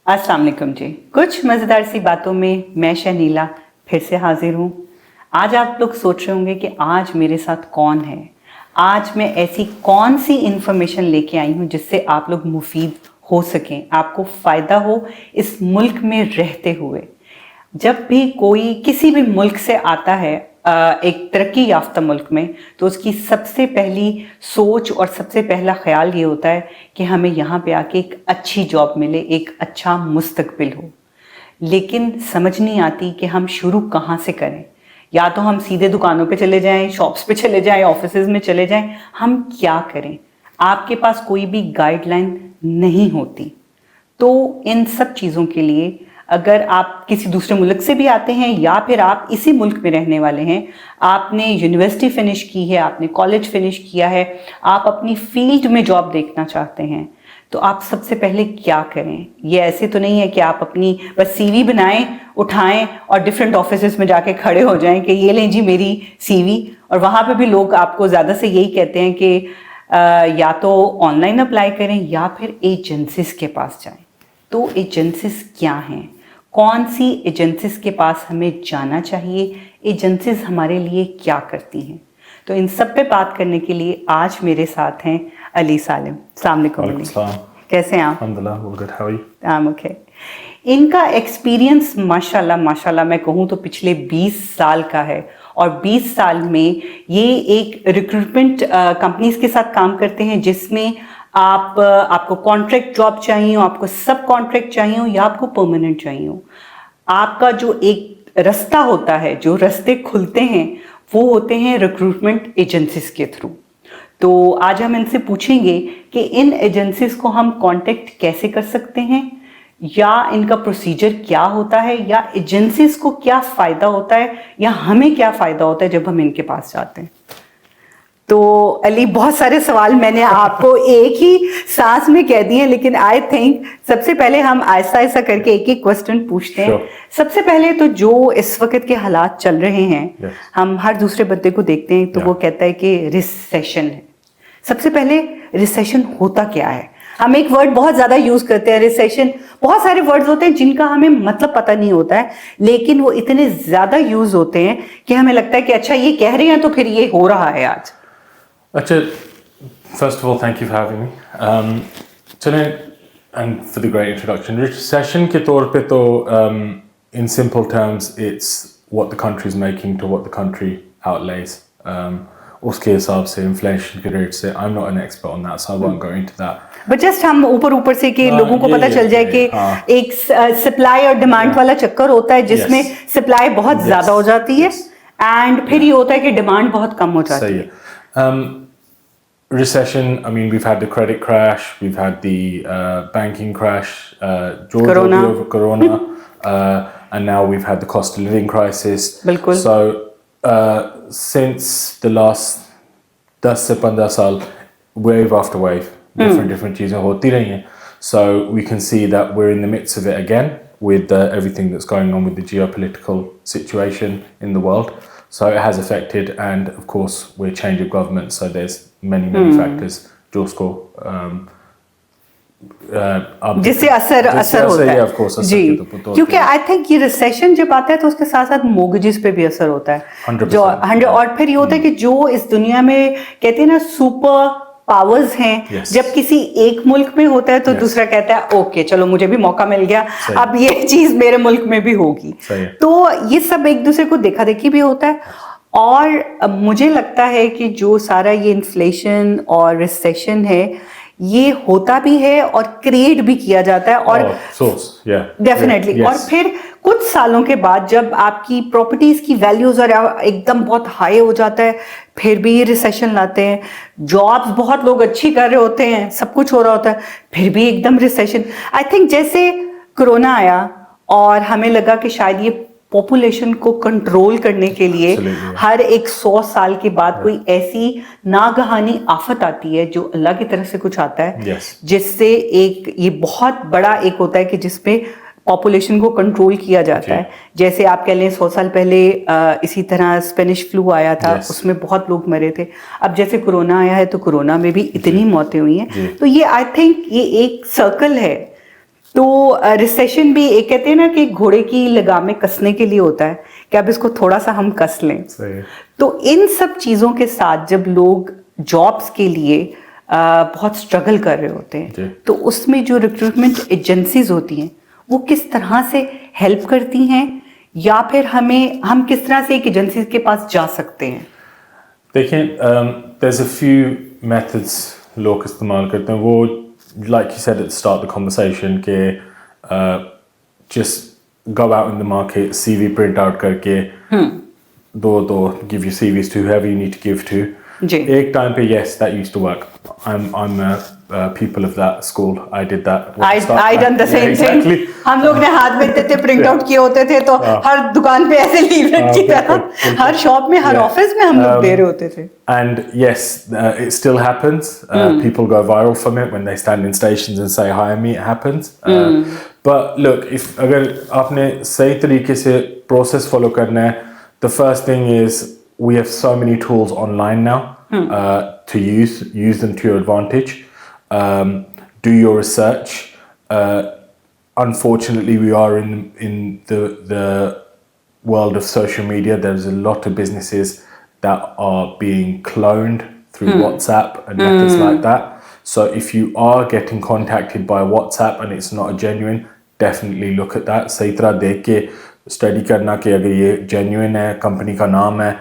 अस्सलाम वालेकुम जी। कुछ मज़ेदार सी बातों में मैं शनीला फिर से हाजिर हूँ। आज आप लोग सोच रहे होंगे कि आज मेरे साथ कौन है, आज मैं ऐसी कौन सी इन्फॉर्मेशन लेके आई हूँ जिससे आप लोग मुफीद हो सकें, आपको फ़ायदा हो इस मुल्क में रहते हुए। जब भी कोई किसी भी मुल्क से आता है एक तरक्की याफ्ता मुल्क में, तो उसकी सबसे पहली सोच और सबसे पहला ख्याल ये होता है कि हमें यहाँ पे आके एक अच्छी जॉब मिले, एक अच्छा मुस्तकबिल हो। लेकिन समझ नहीं आती कि हम शुरू कहाँ से करें। या तो हम सीधे दुकानों पे चले जाएं, शॉप्स पे चले जाएं, ऑफिसेज में चले जाएं, हम क्या करें? आपके पास कोई भी गाइडलाइन नहीं होती। तो इन सब चीज़ों के लिए अगर आप किसी दूसरे मुल्क से भी आते हैं या फिर आप इसी मुल्क में रहने वाले हैं, आपने यूनिवर्सिटी फिनिश की है, आपने कॉलेज फिनिश किया है, आप अपनी फील्ड में जॉब देखना चाहते हैं, तो आप सबसे पहले क्या करें? ये ऐसे तो नहीं है कि आप अपनी बस सीवी बनाएं, उठाएं और डिफरेंट ऑफिसेज में जाके खड़े हो जाएं कि ये लें जी मेरी सीवी। और वहाँ पे भी लोग आपको ज़्यादा से यही कहते हैं कि या तो ऑनलाइन अप्लाई करें या फिर एजेंसीज के पास जाएं। तो एजेंसीज क्या हैं? कौन सी एजेंसीज के पास हमें जाना चाहिए? एजेंसीज हमारे लिए क्या करती हैं? तो इन सब पे बात करने के लिए आज मेरे साथ हैं अली सालिम। अस्सलाम वालेकुम अली, कैसे हैं आप? अल्हम्दुलिल्लाह, all good, how are you? I'm okay। इनका एक्सपीरियंस माशाल्लाह माशाल्लाह मैं कहूँ तो पिछले 20 साल का है, और 20 साल में ये एक रिक्रूटमेंट कंपनीज के साथ काम करते हैं जिसमें आपको कॉन्ट्रैक्ट जॉब चाहिए हो, आपको सब कॉन्ट्रैक्ट चाहिए हो या आपको परमानेंट चाहिए हो, आपका जो एक रास्ता होता है, जो रास्ते खुलते हैं वो होते हैं रिक्रूटमेंट एजेंसीज के थ्रू। तो आज हम इनसे पूछेंगे कि इन एजेंसीज को हम कांटेक्ट कैसे कर सकते हैं, या इनका प्रोसीजर क्या होता है, या एजेंसीज को क्या फ़ायदा होता है, या हमें क्या फ़ायदा होता है जब हम इनके पास जाते हैं। तो अली, बहुत सारे सवाल मैंने आपको एक ही सांस में कह दिए, लेकिन आई थिंक सबसे पहले हम आहिस्ता आहिस्ता करके एक एक क्वेश्चन पूछते हैं। सबसे पहले तो जो इस वक्त के हालात चल रहे हैं, हम हर दूसरे बंदे को देखते हैं तो वो कहता है कि रिसेशन है। सबसे पहले रिसेशन होता क्या है? हम एक वर्ड बहुत ज्यादा यूज करते हैं, रिसेशन। बहुत सारे वर्ड्स होते हैं जिनका हमें मतलब पता नहीं होता है, लेकिन वो इतने ज्यादा यूज होते हैं कि हमें लगता है कि अच्छा ये कह रहे हैं तो फिर ये हो रहा है आज। अच्छा, first of all, thank you for having me. चलें, and for the great introduction. Recession के तौर पे तो in simple terms, it's what the country is making to what the country outlays. उसके हिसाब से inflation के rate से, I'm not an expert on that, so I won't go into that. But just हम ऊपर से कि लोगों को पता चल जाए कि एक सप्लाई और डिमांड वाला चक्कर होता है जिसमें सप्लाई बहुत ज्यादा हो जाती है एंड फिर ये होता है कि डिमांड बहुत कम हो जाती है। Recession, I mean, we've had the credit crash, we've had the banking crash, Corona. over Corona, and now we've had the cost of living crisis. बिल्कुल। So, since the last 10 से 15 साल, wave after wave, different चीजें होती रही हैं. So we can see that we're in the midst of it again with everything that's going on with the geopolitical situation in the world. So it has affected, and of course we're changing government, so there's many factors जो उसको जिससे असर होता है। of course, जी, क्योंकि I think ये recession जब आता है तो उसके साथ साथ मोर्गेजेस पे भी असर होता है। 100%। और फिर ये होता है कि जो इस दुनिया में कहते हैं ना सुपर पावर्स हैं, जब किसी एक मुल्क में होता है तो दूसरा कहता है ओके चलो मुझे भी मौका मिल गया, अब ये चीज मेरे मुल्क में भी होगी। तो ये सब एक दूसरे को देखा देखी भी होता है। और मुझे लगता है कि जो सारा ये इन्फ्लेशन और रिसेशन है ये होता भी है और क्रिएट भी किया जाता है, और डेफिनेटली और फिर कुछ सालों के बाद जब आपकी प्रॉपर्टीज की वैल्यूज और एकदम बहुत हाई हो जाता है, फिर भी ये रिसेशन लाते हैं। जॉब्स बहुत लोग अच्छी कर रहे होते हैं, सब कुछ हो रहा होता है, फिर भी एकदम रिसेशन। आई थिंक जैसे कोरोना आया और हमें लगा कि शायद ये पॉपुलेशन को कंट्रोल करने के लिए हर एक 100 साल के बाद कोई ऐसी नागहानी आफत आती है जो अल्लाह की तरफ से कुछ आता है, जिससे एक ये बहुत बड़ा एक होता है कि जिसमें पॉपुलेशन को कंट्रोल किया जाता है। जैसे आप कह लें 100 साल पहले इसी तरह स्पेनिश फ्लू आया था, उसमें बहुत लोग मरे थे। अब जैसे कोरोना आया है तो कोरोना में भी इतनी मौतें हुई हैं। तो ये आई थिंक ये एक सर्कल है तो रिसेशन भी एक कहते हैं ना कि घोड़े की लगामें कसने के लिए होता है कि अब इसको थोड़ा सा हम कस लें। सही है। तो इन सब चीज़ों के साथ जब लोग जॉब्स के लिए बहुत स्ट्रगल कर रहे होते जी। हैं, तो उसमें जो रिक्रूटमेंट एजेंसीज होती हैं वो किस तरह से हेल्प करती हैं, या फिर हम किस तरह से एक एजेंसी के पास जा सकते हैं? देखिए, there's a few methods लोग इस्तेमाल करते हैं। वो like you said at the start of the conversation के just go out in the market, CV print out करके दो give your CVs to whoever you need to give to. जी। एक time पे yes, that used to work. I'm a pupil of that school. I did that. I done the same exactly. thing. हम लोग ने हाथ में इतने print out किए होते थे, तो हर दुकान पे ऐसे लीफलेट की तरह हर शॉप में, हर ऑफिस में हम लोग दे रहे होते थे। And yes, it still happens. People go viral from it when they stand in stations and say hire me. It happens. But look, if अगर आपने सही तरीके से process follow करना है, the first thing is we have so many tools online now to use them to your advantage. Do your research. Unfortunately, we are in the world of social media. There's a lot of businesses that are being cloned through WhatsApp and methods like that. So if you are getting contacted by WhatsApp and it's not a genuine, definitely look at that. सही तरह देख के study करना कि अगर ये genuine है, company का नाम है,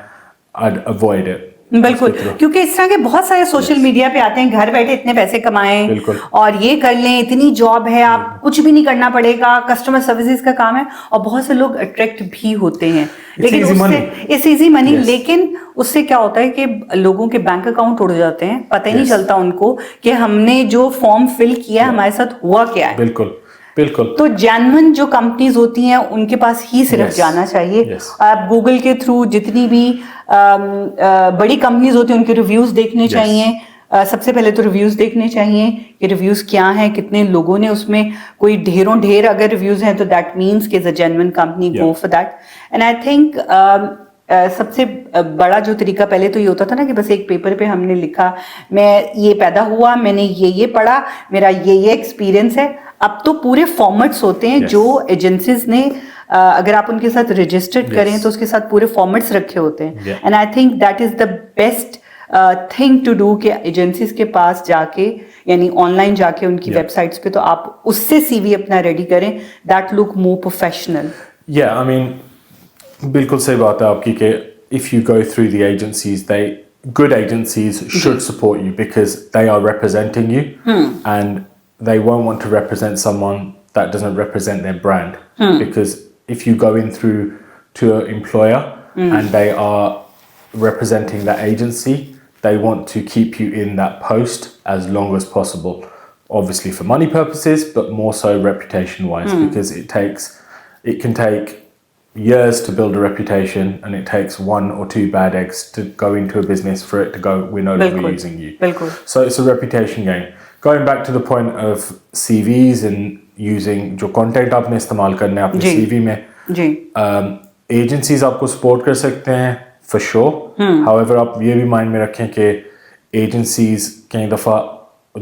I'd avoid it. बिल्कुल, क्योंकि इस तरह के बहुत सारे सोशल मीडिया पे आते हैं, घर बैठे इतने पैसे कमाएं और ये कर लें, इतनी जॉब है, आप कुछ भी नहीं करना पड़ेगा, कस्टमर सर्विसेज का काम है, और बहुत से लोग अट्रैक्ट भी होते हैं। लेकिन उससे इट्स इजी मनी, लेकिन उससे क्या होता है कि लोगों के बैंक अकाउंट उड़ जाते हैं, पता ही नहीं चलता उनको कि हमने जो फॉर्म फिल किया हमारे साथ हुआ क्या है। बिल्कुल बिल्कुल। तो जेन्युइन जो कंपनीज होती हैं उनके पास ही सिर्फ जाना चाहिए। आप गूगल के थ्रू जितनी भी बड़ी कंपनीज होती हैं उनके रिव्यूज देखने चाहिए। सबसे पहले तो रिव्यूज देखने चाहिए कि रिव्यूज क्या हैं, कितने लोगों ने उसमें, कोई ढेर अगर रिव्यूज हैं तो दैट मीन्स कि is a genuine company, go for that. And I think सबसे बड़ा जो तरीका पहले तो ये होता था ना कि बस एक पेपर पे हमने लिखा मैं ये पैदा हुआ, मैंने ये पढ़ा, मेरा ये एक्सपीरियंस है। अब तो पूरे फॉर्मेट्स होते हैं जो एजेंसीज ने अगर आप उनके साथ रजिस्टर्ड करें तो उसके साथ पूरे फॉर्मेट्स रखे होते हैं। And I think that is the best thing to do कि एजेंसीज के पास जाके, यानी ऑनलाइन जाके उनकी वेबसाइट्स पे, तो आप उससे सीवी अपना रेडी करें, दैट लुक मोर प्रोफेशनल। या आई मीन बिल्कुल सही बात है आपकी कि if you go through the agencies, they good agencies should support you because they are representing you and they won't want to represent someone that doesn't represent their brand. Because if you go in through to an employer and they are representing that agency, they want to keep you in that post as long as possible. Obviously for money purposes, but more so reputation wise, because it can take years to build a reputation, and it takes one or two bad eggs to go into a business for it to go, we're no longer using you. So it's a reputation game. Going back to the point of CVs and using जो content आपने इस्तेमाल करना है अपने CV में, agencies आपको support कर सकते हैं for sure. However, आप ये भी mind में रखें कि agencies कई दफ़ा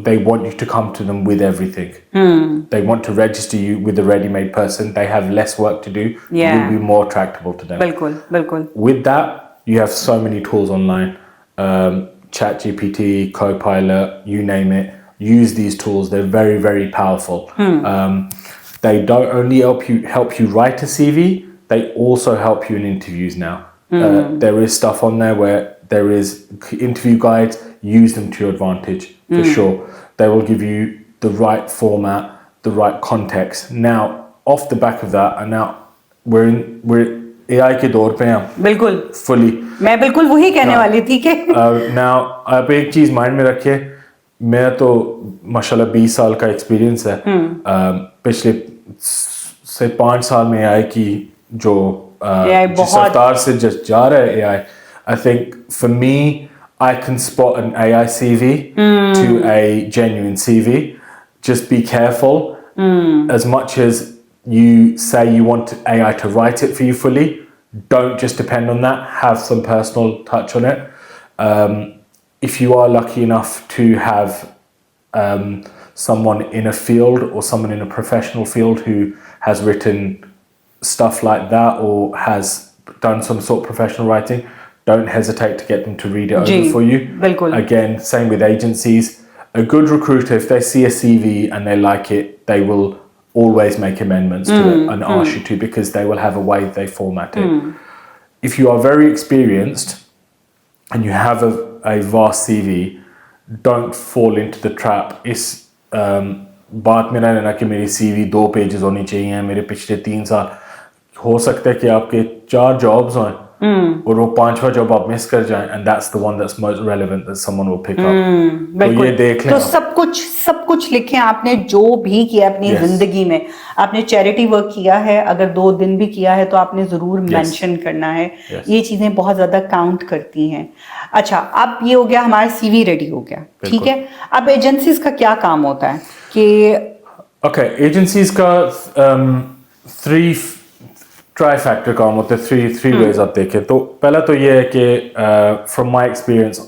they want you to come to them with everything. They want to register you with a ready-made person. They have less work to do. You'll be more attractable to them. बिल्कुल। With that, you have so many tools online. ChatGPT, Copilot, you name it. Use these tools. They're very, very powerful. They don't only help you write a CV. They also help you in interviews now. There is stuff on there where there is interview guides. Use them to your advantage for sure. They will give you the right format, the right context. Now, off the back of that, and now we're AI के दौर पे हैं। बिल्कुल। Fully. मैं बिल्कुल वही कहने वाली थी कि now आप एक चीज माइंड में रखिए, मेरा तो माशाल्लाह 20 साल का एक्सपीरियंस है। पिछले से 5 साल में AI की जो जिस रफ्तार से जा रहा है AI, I think for me, I can spot an AI CV to a genuine CV. Just be careful. As much as you say you want AI to write it for you fully, don't just depend on that. Have some personal touch on it. If you are lucky enough to have someone in a field or someone in a professional field who has written stuff like that or has done some sort of professional writing, don't hesitate to get them to read it ji, over for you. बिल्कुल. Again, same with agencies. A good recruiter, if they see a CV and they like it, they will always make amendments to it and ask you to, because they will have a way they format it. If you are very experienced and you have a vast CV, don't fall into the trap. इस बात में ना रहना कि मेरी CV 2 pages होनी चाहिए, मेरे पिछले 3 साल. हो सकता है कि आपके 4 जॉब्स हों और वो 5वां जॉब आप मिस कर जाएं, and that's the one that's most relevant that someone will pick up. तो ये देख लें. तो सब कुछ लिखें. आपने जो भी किया अपनी जिंदगी में, आपने चैरिटी वर्क किया है, अगर 2 दिन भी किया है तो आपने जरूर मेंशन करना है. ये चीजें बहुत ज्यादा काउंट करती हैं. अच्छा, अब ये हो गया, हमारा सीवी रेडी हो गया, ठीक है. अब एजेंसीज का क्या काम होता है कि ओके, एजेंसीज का 3 ट्राई-फैक्टर काम होते हैं. 3 ways आप देखें तो पहला तो ये है कि from my experience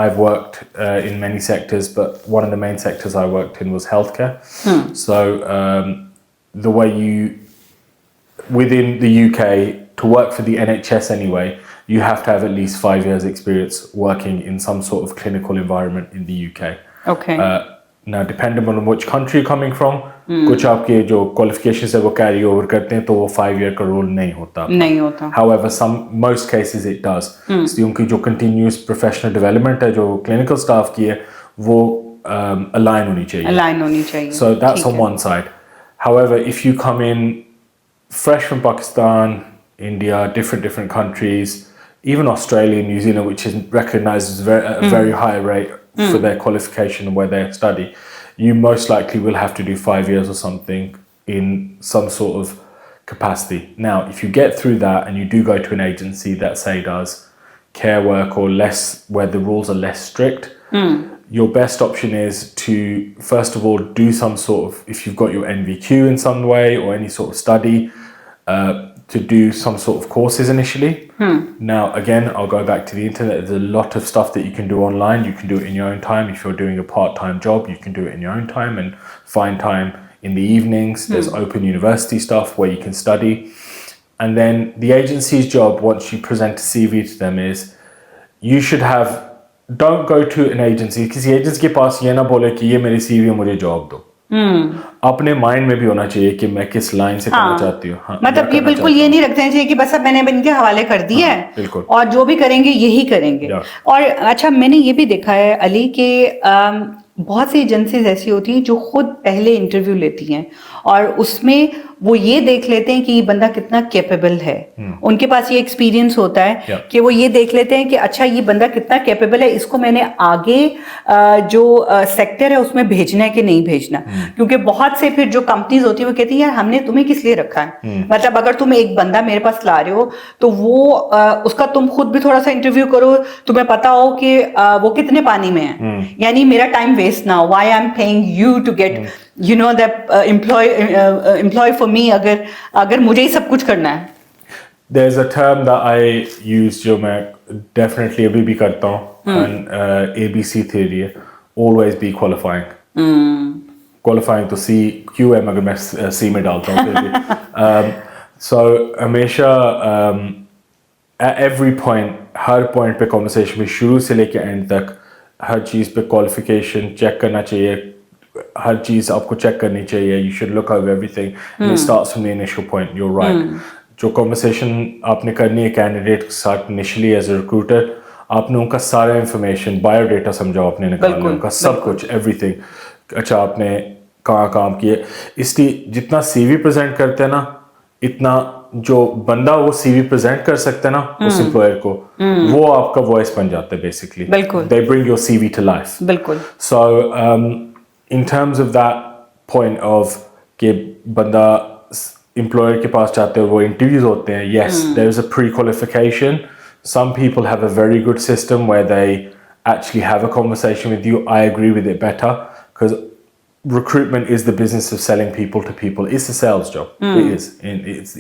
I've worked in many sectors, but one of the main sectors I worked in was healthcare. So the way within the UK, to work for the NHS anyway, you have to have at least 5 years experience working in some sort of clinical environment in the UK. Okay. Now, depending on which country you're coming from, कुछ आपके जो qualifications है वो carry over करते हैं, तो वो 5 year का rule नहीं होता. However, most cases it does. इसलिए उनकी जो continuous professional development है, जो clinical staff की है, वो align होनी चाहिए. So that's on one side. However, if you come in fresh from Pakistan, India, different countries, even Australia, New Zealand, which is recognized as a very high rate for their qualification and where they study, you most likely will have to do 5 years or something in some sort of capacity. Now, if you get through that and you do go to an agency that say does care work or less, where the rules are less strict, your best option is to first of all do some sort of, if you've got your NVQ in some way or any sort of study, to do some sort of courses initially. Now, again, I'll go back to the internet. There's a lot of stuff that you can do online. You can do it in your own time. If you're doing a part-time job, you can do it in your own time and find time in the evenings. There's open university stuff where you can study. And then the agency's job, once you present a CV to them, is you should have, don't go to an agency, किसी agency के पास ये ना बोले कि ये मेरी CV है, मुझे job दो. अपने माइंड में भी होना चाहिए कि मैं किस लाइन से करना चाहती हूँ. मतलब ये बिल्कुल ये नहीं रखना चाहिए कि बस अब मैंने इनके हवाले कर दिया है और जो भी करेंगे यही करेंगे. और अच्छा, मैंने ये भी देखा है अली कि बहुत सी एजेंसीज ऐसी होती हैं जो खुद पहले इंटरव्यू लेती हैं और उसमें वो ये देख लेते हैं कि ये बंदा कितना कैपेबल है. उनके पास ये एक्सपीरियंस होता है कि वो ये देख लेते हैं कि अच्छा ये बंदा कितना कैपेबल है, इसको मैंने आगे जो सेक्टर है उसमें भेजना है कि नहीं भेजना. क्योंकि बहुत से फिर जो कंपनीज होती है वो कहती है यार हमने तुम्हें किस लिए रखा है. मतलब अगर तुम एक बंदा मेरे पास ला रहे हो तो वो उसका तुम खुद भी थोड़ा सा इंटरव्यू करो, तुम्हें पता हो कि वो कितने पानी में है. यानी मेरा टाइम वेस्ट ना हो. Why I am paying you to get you know that employ for me अगर मुझे ही सब कुछ करना है. There's a term that I use जो मैं definitely अभी भी करता हूँ, and ABC theory है, always be qualifying. Qualifying तो QM अगर मैं C में डालता हूँ फिर भी. So हमेशा at every point, her point पे conversation में शुरू से लेके end तक हर चीज़ पे qualification check करना चाहिए. हर चीज़ आपको चेक करनी चाहिए. You should look over everything. And it starts from the initial point. You're right. जो conversation आपने करनी है कैंडिडेट के साथ initially as a recruiter, आपने उनका सारा information, biodata समझाओ, आपने निकालना उनका सब कुछ, everything. अच्छा, आपने कहाँ काम किए. इसलिए जितना CV present करते हैं ना, इतना जो बंदा वो CV present कर सकते हैं ना उस employer को, वो आपका voice बन जाता है basically. They bring your CV to life. So in terms of that point of कि बंदा employer के पास जाते हैं, वो interviews होते हैं, yes, there is a pre-qualification. Some people have a very good system where they actually have a conversation with you. I agree with it better because recruitment is the business of selling people to people. It's a sales job. It is.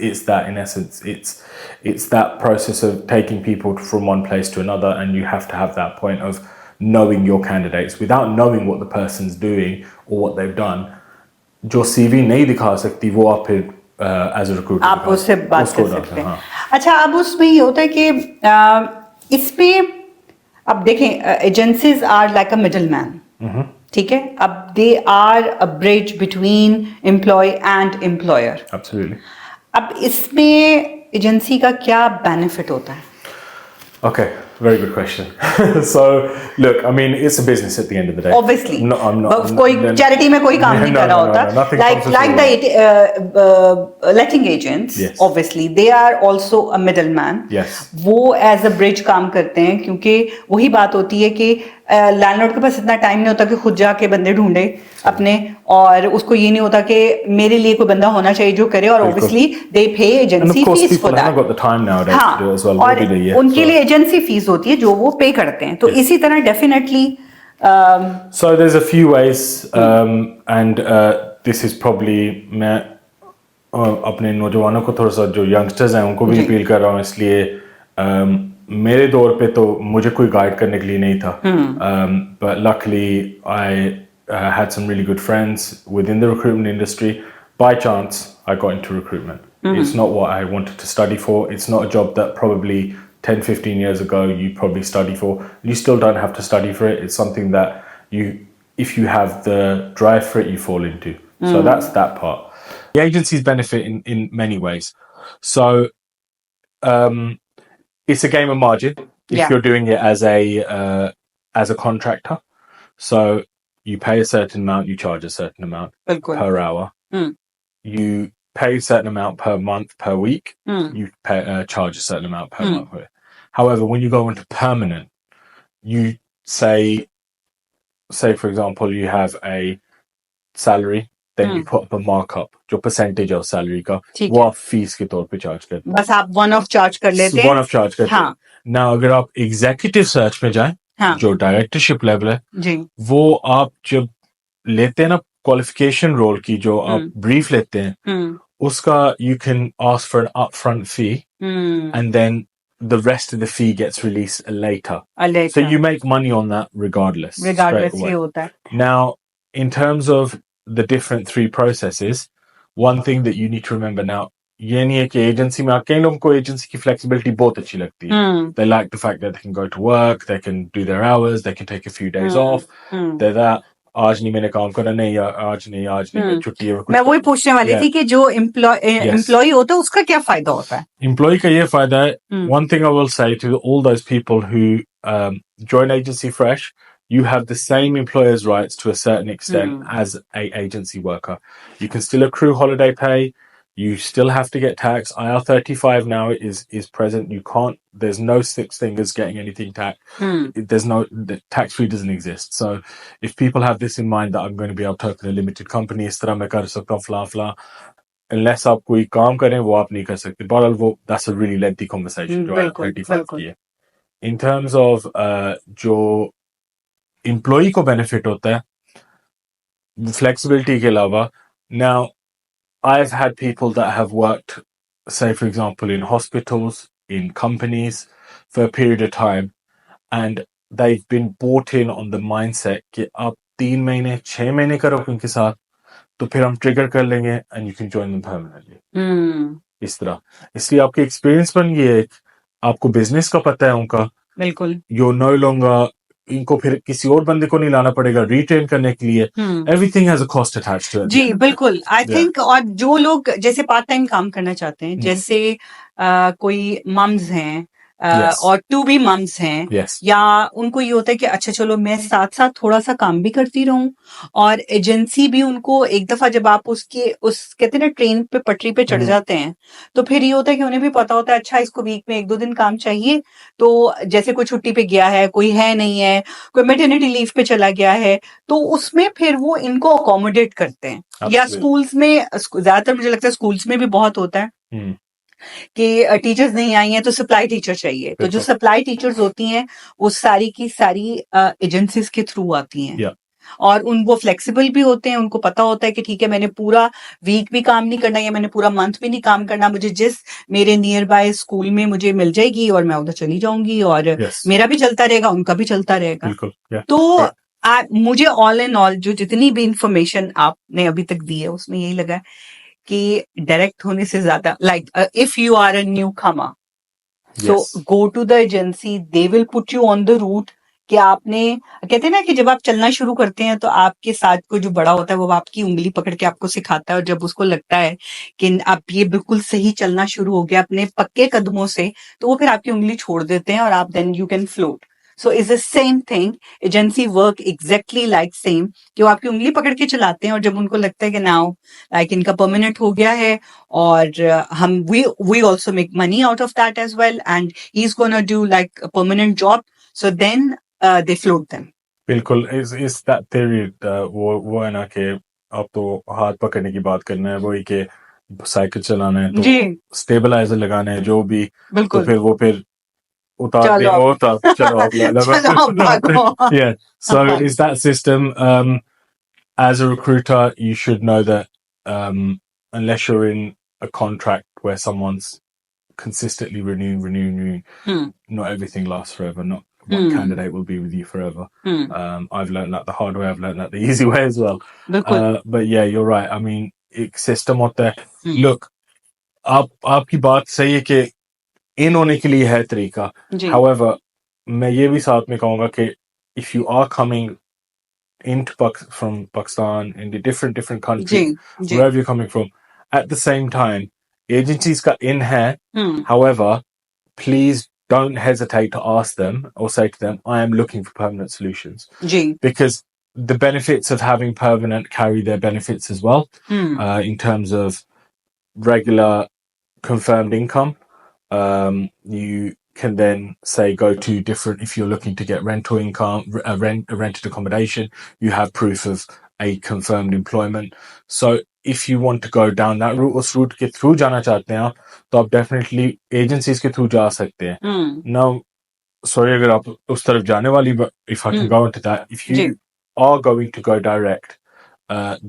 It's that in essence. It's that process of taking people from one place to another, and you have to have that point of knowing your candidates, without knowing what the person's doing or what they've done, जो CV नहीं दिखा सकती वो आप फिर as a recruiter आप उससे बात कर सकते हैं। अच्छा, अब उसमें ये होता है कि इसमें अब देखें, agencies are like a middle man, ठीक है, अब they are a bridge between employ and employer. Absolutely. अब इसमें एजेंसी का क्या बेनिफिट होता है? Okay, very good question. So, look, I mean, it's a business at the end of the day. Obviously, no, I'm not. कोई charity में कोई काम नहीं कर रहा होता. Nothing Like the letting agents, Yes. obviously, they are also a middleman. Yes. वो as a bridge काम करते हैं, क्योंकि वही बात होती है कि लैंडलॉर्ड के पास इतना टाइम नहीं होता कि खुद जाके बंदे ढूंढे अपने, और उसको ये नहीं होता कि मेरे लिए कोई बंदा होना चाहिए जो करे, और obviously they pay agency fees for that. Haven't got the time nowadays to do it as well. और उनके लिए एजेंसी फीस होती है जो वो पे करते हैं, तो इसी तरह definitely So there's a few ways, and this is probably मैं अपने नौजवानों को थोड़ा सा, जो यंगस्टर्स हैं उनको भी अपील कर रहा हूँ, इसलिए मेरे दौर पे तो मुझे कोई गाइड करने के लिए नहीं था, but luckily I had some really good friends within the recruitment industry. By chance I got into recruitment. It's not what I wanted to study for. It's not a job that probably 10-15 years ago you probably study for. You still don't have to study for it. It's something that you, if you have the drive for it, you fall into. So that's that part. The agencies benefit in many ways. So it's a game of margin if you're doing it as a contractor. So you pay a certain amount, you charge a certain amount per hour. You pay a certain amount per month, per week. You charge a certain amount per month. However, when you go into permanent, you say for example, you have a salary, then you put up a markup, जो percentage of salary का, वो आप fees के तौर पे charge करते हैं। बस आप वन ऑफ चार्ज कर लेते हैं। वन ऑफ चार्ज करते हैं। Now अगर आप एग्जीक्यूटिव सर्च में जाएं, जो डायरेक्टरशिप लेवल है, वो आप जब लेते हैं ना क्वालिफिकेशन रोल की, जो आप ब्रीफ लेते हैं, उसका you can ask for an upfront fee, and then the rest of the fee gets released later. So you make money on that regardless. ये होता है। Now, in terms of the different three processes, one thing that you need to remember now, ये नहीं है कि agency में कई लोगों को एजेंसी की फ्लेक्सिबिलिटी बहुत अच्छी लगती है. They like the fact that they can go to work, they can do their hours, they can take a few days off. They're that, आज नहीं मैंने काम करना, नहीं आज नहीं छुट्टी है। मैं वही पूछने वाली थी कि जो एम्प्लॉय होता है उसका क्या फायदा होता है? एम्प्लॉय का ये फायदा है, one thing I will say to all those people who join agency fresh, you have the same employer's rights to a certain extent as a agency worker. You can still accrue holiday pay. You still have to get taxed. IR35 now is present. You can't. There's no such thing as getting anything taxed. There's no, the tax-free doesn't exist. So if people have this in mind that I'm going to be able to open a limited company, इस तरह मैं कर सकता हूँ फला, unless आप कोई काम करें वो आप नहीं कर सकते. But that's a really lengthy conversation. जो IR35 की है. In terms of जो employee को benefit होता है, flexibility के अलावा, now I've had people that have worked, say for example, in hospitals, in companies for a period of time, and they've been bought in on the mindset कि आप 3 महीने 6 महीने करो उनके साथ, तो फिर हम ट्रिगर कर लेंगे and you can join them permanently. इस तरह, इसलिए आपके एक्सपीरियंस बन गया, आपको बिजनेस का पता है उनका, बिल्कुल, you're no longer, इनको फिर किसी और बंदे को नहीं लाना पड़ेगा रिट्रेन करने के लिए. Everything has a cost attached to it. जी बिल्कुल, आई थिंक. और जो लोग जैसे पार्ट टाइम काम करना चाहते हैं, जैसे कोई मम्स हैं और टू बी मम्स हैं, या उनको ये होता है कि अच्छा चलो मैं साथ साथ थोड़ा सा काम भी करती रहूं, और एजेंसी भी उनको एक दफा जब आप उस कहते हैं ना ट्रेन पे पटरी पे चढ़ जाते हैं, तो फिर ये होता है कि उन्हें भी पता होता है अच्छा इसको वीक में 1-2 दिन काम चाहिए, तो जैसे कोई छुट्टी पे गया है, कोई है नहीं है, कोई मैटरनिटी लीव पे चला गया है, तो उसमें फिर वो इनको अकोमोडेट करते हैं. या स्कूल्स में, ज्यादातर मुझे लगता है स्कूल्स में भी बहुत होता है कि टीचर्स नहीं आई हैं तो सप्लाई टीचर चाहिए, तो जो सप्लाई टीचर्स होती हैं वो सारी की सारी एजेंसीज के थ्रू आती हैं. और वो फ्लेक्सिबल भी होते हैं, उनको पता होता है कि ठीक है मैंने पूरा वीक भी काम नहीं करना या मैंने पूरा मंथ भी नहीं काम करना, मुझे जिस मेरे नियर बाय स्कूल में मुझे मिल जाएगी और मैं उधर चली जाऊंगी और Yes. मेरा भी चलता रहेगा, उनका भी चलता रहेगा। बिल्कुल, yeah. तो मुझे ऑल एंड ऑल जो जितनी भी इंफॉर्मेशन आपने अभी तक दी है उसमें यही लगा कि डायरेक्ट होने से ज्यादा like if you are a newcomer, so Yes. Go to the agency, they will put you on the route कि आपने, कहते हैं ना कि जब आप चलना शुरू करते हैं तो आपके साथ को जो बड़ा होता है वो आपकी उंगली पकड़ के आपको सिखाता है, और जब उसको लगता है कि आप ये बिल्कुल सही चलना शुरू हो गया अपने पक्के कदमों से, तो वो फिर आपकी उंगली छोड़ देते हैं और आप then you can float. So is the same thing, agency work exactly like same, कि वो आपकी उंगली पकड़ के चलाते हैं और जब उनको लगता है कि नाउ लाइक इनका परमानेंट हो गया है और हम we also make money out of that as well and he is gonna do like a permanent job, so then they float them. बिल्कुल, इस दैट थ्योरी वो है ना कि आप तो हाथ पकड़ने की बात करना है, वही कि साइकिल चलाना है तो जी स्टेबलाइजर लगाना है जो भी, तो बिल्कुल, फिर उतार चलो दे आप वो तब चलो आप चलो आप भागो। yeah, so it's that system. As a recruiter you should know that unless you're in a contract where someone's consistently renewing, Hmm, not everything lasts forever. Not one candidate will be with you forever. hmm, I've learned that the hard way. I've learned that the easy way as well. बिल्कुल, But yeah, you're right. I mean, एक system होता है. Hmm. Look, आपकी बात सही है कि इन होने के लिए है तरीका. जी However, मैं ये भी साथ में कहूँगा कि if you are coming into from Pakistan, into different ji countries, ji wherever you're coming from, at the same time, agencies का in है. Hmm. However, please don't hesitate to ask them or say to them, I am looking for permanent solutions. Ji Because the benefits of having permanent carry their benefits as well, Hmm. in terms of regular confirmed income. You can then say go to different, if you're looking to get rental income, a rented accommodation, you have proof of a confirmed employment. So if you want to go down that route, उस route के through जाना चाहते हैं आप, तो आप definitely agencies के through जा सकते हैं. Hmm. Now, sorry अगर आप उस तरफ जाने वाली, but if I can go into that, if you ji are going to go direct,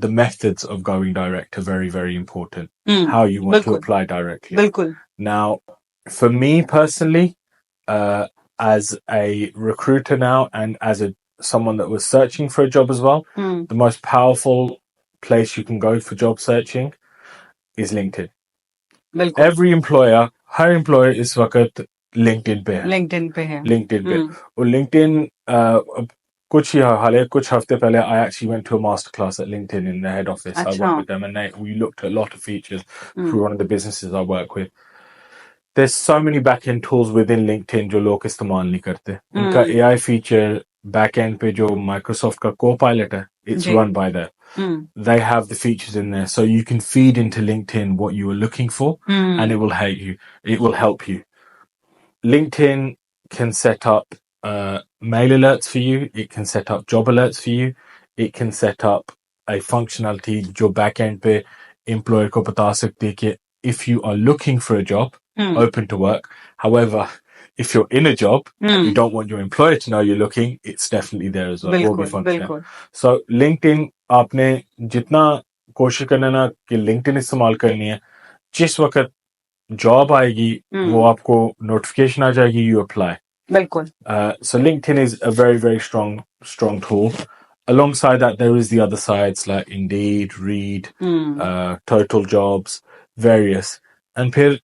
the methods of going direct are very, very important. Hmm. How you want to बिल्कुल apply directly. बिल्कुल Now, for me personally, as a recruiter now and as someone that was searching for a job as well, Hmm. the most powerful place you can go for job searching is LinkedIn. बिल्कुल Every employer, हर employer इस वक्त LinkedIn पे है. LinkedIn पे है। LinkedIn पे. Hmm. और LinkedIn कुछ हफ्ते पहले I actually went to a masterclass at LinkedIn in the head office. I अच्छा worked with them and we looked at a lot of features Hmm. through one of the businesses I work with. There's so many back-end tools within LinkedIn जो लोग इस्तेमाल नहीं करते. उनका AI feature back-end पे जो Microsoft का Copilot है, it's ji run by them. Hmm. They have the features in there, so you can feed into LinkedIn what you are looking for, Hmm. and it will help you. It will help you. LinkedIn can set up mail alerts for you. It can set up job alerts for you. It can set up a functionality जो back-end पे employer को बता सकती है कि if you are looking for a job, Hmm. open to work. However, if you're in a job and you Hmm. don't want your employer to know you're looking, it's definitely there as well. वो भी बिल्कुल function है. बिल्कुल So LinkedIn आपने जितना कोशिश करना ना कि LinkedIn इस्तेमाल करनी है, जिस वक्त जॉब आएगी वो आपको नोटिफिकेशन आ जाएगी, you apply. बिल्कुल So LinkedIn is a very, very strong tool. Alongside that, there is the other sides like Indeed, Read, Hmm. Total Jobs, various. And फिर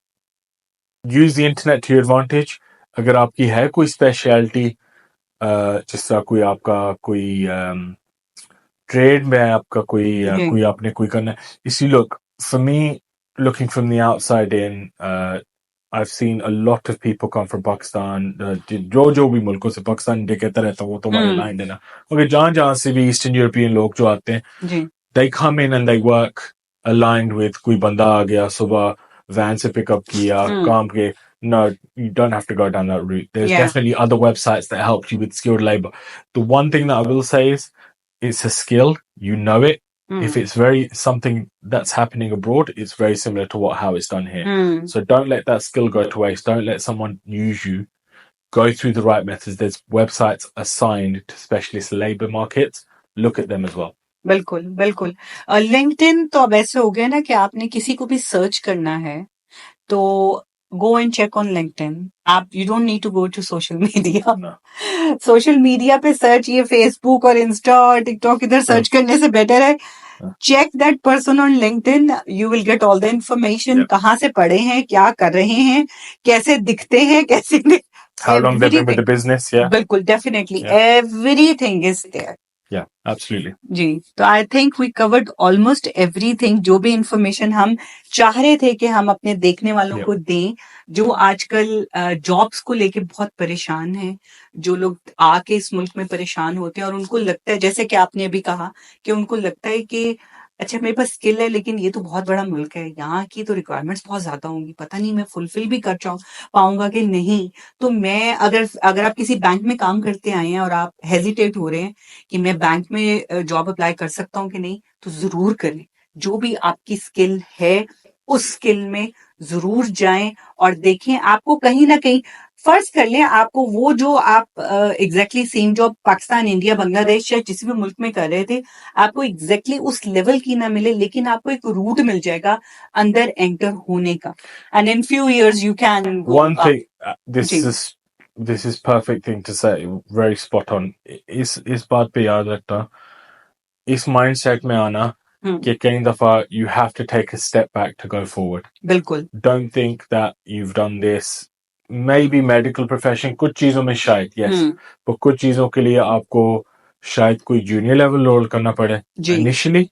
use the internet to your advantage. अगर आपकी है कोई speciality, जिस तरह कोई आपका कोई ट्रेड में है, आपका जी कोई आपने कोई करना है. इसी look, for me, looking from the outside in, I've seen a lot of people come from Pakistan. जो भी मुल्कों से पाकिस्तान इंडिया कहता रहता वो तो हमारे Hmm. लाइन देना. मगर जहाँ से भी ईस्टर्न यूरोपियन लोग जो आते हैं, जी they come in and they work aligned with कोई बंदा आ गया सुबह वैन से पिकअप किया Hmm. काम के. No, you don't have to go down that route. There's Yeah. definitely other websites that help you with skilled labor. The one thing that I will say is it's a skill. You know it. If Hmm. it's something that's happening abroad, it's very similar to how it's done here. Hmm. So don't let that skill go to waste. Don't let someone use you. Go through the right methods. There's websites assigned to specialist labor markets. look at them as well. बिल्कुल बिल्कुल। LinkedIn तो अब ऐसे हो गया ना कि आपने किसी को भी सर्च करना है तो go and check on LinkedIn. आप you don't need to go to social media. No. Social media पे सर्च, ये फेसबुक और इंस्टा और टिकटॉक इधर सर्च करने से बेटर है check that person on LinkedIn. You will get all the information, Yep. कहाँ से पढ़े हैं, क्या कर रहे हैं, कैसे दिखते हैं, कैसे How long they've been with the everything। business? Yeah. बिल्कुल, definitely Yeah. Everything is there. Yeah. Absolutely. जी, तो I think we covered almost everything, जो भी इंफॉर्मेशन हम चाह रहे थे कि हम अपने देखने वालों Yep. को दें, जो आजकल जॉब्स को लेके बहुत परेशान हैं, जो लोग आके इस मुल्क में परेशान होते हैं और उनको लगता है, जैसे कि आपने अभी कहा कि उनको लगता है कि अच्छा मेरे पास स्किल है लेकिन ये तो बहुत बड़ा मुल्क है, यहाँ की तो रिक्वायरमेंट्स बहुत ज्यादा होंगी, पता नहीं मैं फुलफिल भी कर पाऊंगा कि नहीं। तो मैं अगर अगर आप किसी बैंक में काम करते आए हैं और आप हेजिटेट हो रहे हैं कि मैं बैंक में जॉब अप्लाई कर सकता हूँ कि नहीं, तो जरूर करें। जो भी आपकी स्किल है उस स्किल में जरूर जाएं और देखें। आपको कहीं ना कहीं फर्ज कर लें, आपको वो जो आप exactly same job Pakistan, India, Bangladesh या किसी भी मुल्क में कर रहे थे, आपको एग्जैक्टली उस लेवल की ना मिले, लेकिन आपको एक रूट मिल जाएगा अंदर एंटर होने का, and in few years you can go One up. thing, जी this is perfect thing to say. Very spot on. इस बात पे याद रखना, इस mindset में आना कि कई दफा you have to take a step back to go forward. बिल्कुल Don't think that you've done this. Maybe medical profession कुछ चीजों में शायद yes, पर कुछ चीजों के लिए आपको शायद कोई junior level role करना पड़े जी initially.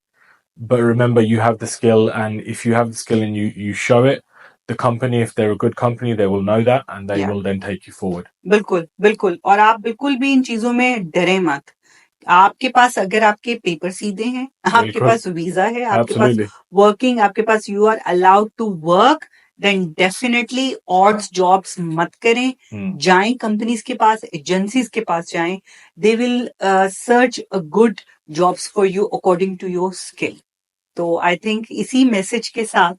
But remember, you have the skill, and if you have the skill and you show it, the company, if they're a good company, they will know that and they या will then take you forward. बिल्कुल बिल्कुल। और आप बिल्कुल भी इन चीजों में डरे मत। आपके पास अगर आपके पेपर सीधे हैं, आपके बिल्कुल पास वीजा है, आपके पास Absolutely. वर्किंग, आपके पास you are allowed to work, then definitely odds jobs मत करें। जाएं कंपनीज के पास, एजेंसीज के पास जाएं, they will search a good jobs for you according to your skill. तो आई थिंक इसी मैसेज के साथ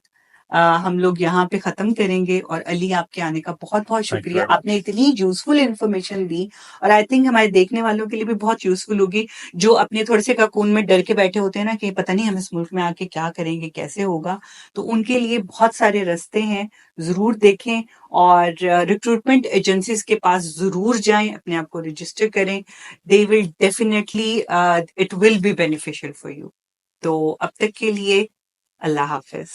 हम लोग यहाँ पे खत्म करेंगे। और अली, आपके आने का बहुत बहुत Thank you शुक्रिया, very much. आपने इतनी यूजफुल इंफॉर्मेशन दी और आई थिंक हमारे देखने वालों के लिए भी बहुत यूजफुल होगी, जो अपने थोड़े से ककून में डर के बैठे होते हैं ना कि पता नहीं हम इस मुल्क में आके क्या करेंगे, कैसे होगा। तो उनके लिए बहुत सारे रास्ते हैं, जरूर देखें और रिक्रूटमेंट एजेंसीज के पास जरूर जाएं, अपने आप को रजिस्टर करें। They will definitely, it will be beneficial for you. तो अब तक के लिए अल्लाह हाफिज।